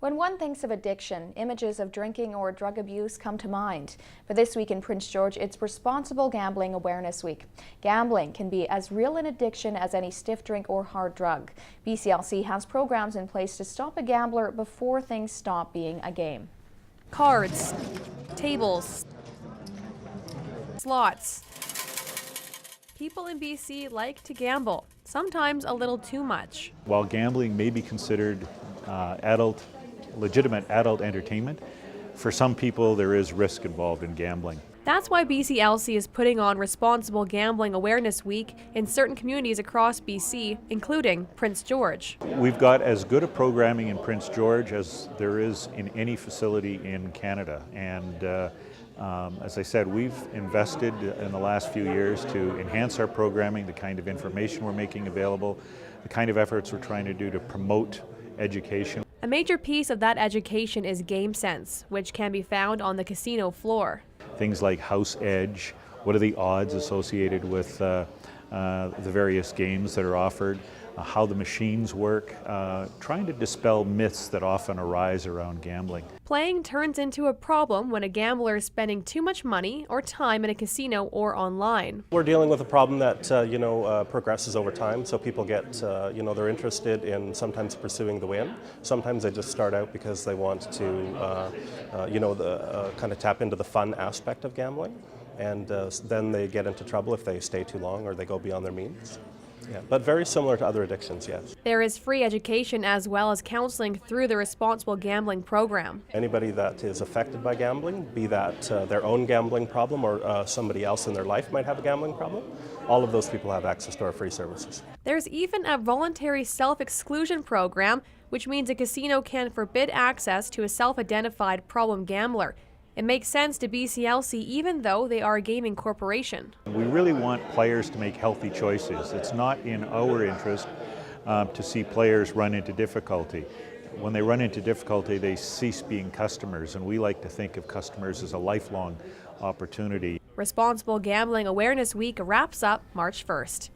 When one thinks of addiction, images of drinking or drug abuse come to mind. For this week in Prince George, it's Responsible Gambling Awareness Week. Gambling can be as real an addiction as any stiff drink or hard drug. BCLC has programs in place to stop a gambler before things stop being a game. Cards, tables, slots. People in BC like to gamble, sometimes a little too much. While gambling may be considered legitimate adult entertainment, for some people there is risk involved in gambling. That's why BCLC is putting on Responsible Gambling Awareness Week in certain communities across BC, including Prince George. We've got as good a programming in Prince George as there is in any facility in Canada, and as I said, we've invested in the last few years to enhance our programming, the kind of information we're making available, the kind of efforts we're trying to do to promote education. A major piece of that education is game sense, which can be found on the casino floor. Things like house edge, what are the odds associated with the various games that are offered, how the machines work, trying to dispel myths that often arise around gambling. Playing turns into a problem when a gambler is spending too much money or time in a casino or online. We're dealing with a problem that progresses over time, so people get, they're interested in sometimes pursuing the win. Sometimes they just start out because they want to, kind of tap into the fun aspect of gambling, and then they get into trouble if they stay too long or they go beyond their means. Yeah, but very similar to other addictions, yes. There is free education as well as counseling through the Responsible Gambling program. Anybody that is affected by gambling, be that their own gambling problem or somebody else in their life might have a gambling problem, all of those people have access to our free services. There's even a voluntary self-exclusion program, which means a casino can forbid access to a self-identified problem gambler. It makes sense to BCLC even though they are a gaming corporation. We really want players to make healthy choices. It's not in our interest to see players run into difficulty. When they run into difficulty, they cease being customers, and we like to think of customers as a lifelong opportunity. Responsible Gambling Awareness Week wraps up March 1st.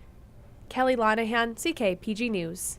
Kelly Linehan, CKPG News.